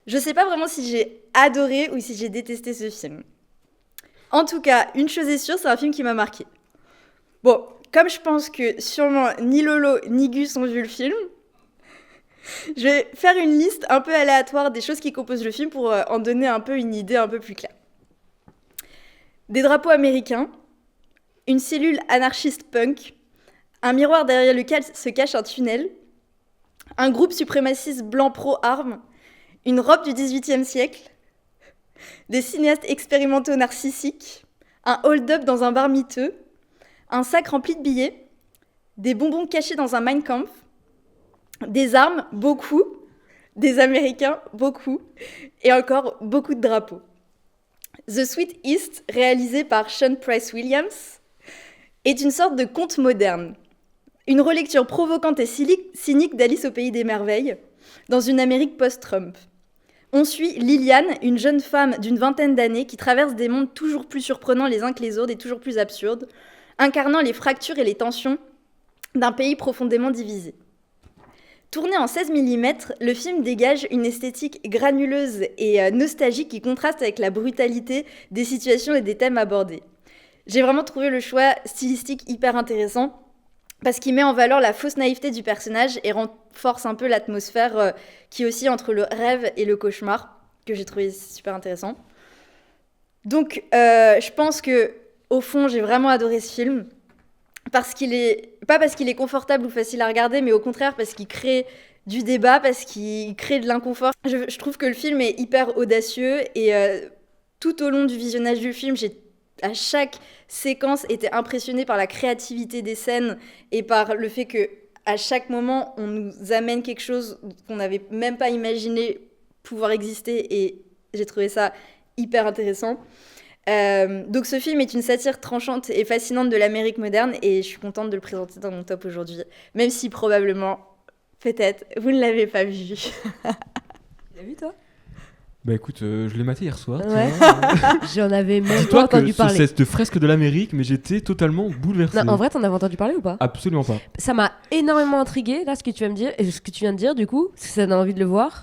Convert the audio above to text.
Je sais pas vraiment si j'ai adoré ou si j'ai détesté ce film. En tout cas, une chose est sûre, c'est un film qui m'a marqué. Bon, comme je pense que sûrement ni Lolo ni Gus ont vu le film, je vais faire une liste un peu aléatoire des choses qui composent le film pour en donner un peu une idée un peu plus claire. Des drapeaux américains, une cellule anarchiste punk, un miroir derrière lequel se cache un tunnel, un groupe suprémaciste blanc pro-armes, une robe du XVIIIe siècle, des cinéastes expérimentaux narcissiques, un hold-up dans un bar miteux, un sac rempli de billets, des bonbons cachés dans un Mein Kampf, des armes, beaucoup, des Américains, beaucoup, et encore beaucoup de drapeaux. The Sweet East, réalisé par Sean Price Williams, est une sorte de conte moderne. Une relecture provocante et cynique d'Alice au pays des merveilles, dans une Amérique post-Trump. On suit Liliane, une jeune femme d'une vingtaine d'années qui traverse des mondes toujours plus surprenants les uns que les autres et toujours plus absurdes, incarnant les fractures et les tensions d'un pays profondément divisé. Tourné en 16 mm, le film dégage une esthétique granuleuse et nostalgique qui contraste avec la brutalité des situations et des thèmes abordés. J'ai vraiment trouvé le choix stylistique hyper intéressant parce qu'il met en valeur la fausse naïveté du personnage et renforce un peu l'atmosphère qui oscille entre le rêve et le cauchemar, que j'ai trouvé super intéressant. Donc, je pense que au fond, j'ai vraiment adoré ce film. Pas parce qu'il est confortable ou facile à regarder, mais au contraire parce qu'il crée du débat, parce qu'il crée de l'inconfort. Je trouve que le film est hyper audacieux et tout au long du visionnage du film, j'ai à chaque séquence été impressionnée par la créativité des scènes et par le fait que à chaque moment on nous amène quelque chose qu'on n'avait même pas imaginé pouvoir exister, et j'ai trouvé ça hyper intéressant. Donc ce film est une satire tranchante et fascinante de l'Amérique moderne et je suis contente de le présenter dans mon top aujourd'hui, même si probablement, peut-être, vous ne l'avez pas vu. Tu l'as vu toi ? Bah écoute, je l'ai maté hier soir. Ouais. J'en avais même Dis-toi pas entendu que parler. c'est cette fresque de l'Amérique, mais j'étais totalement bouleversé. Non, en vrai, t'en avais entendu parler ou pas ? Absolument pas. Ça m'a énormément intriguée, là, ce que tu viens de dire, et ce que tu viens de dire, du coup, parce que ça donne envie de le voir.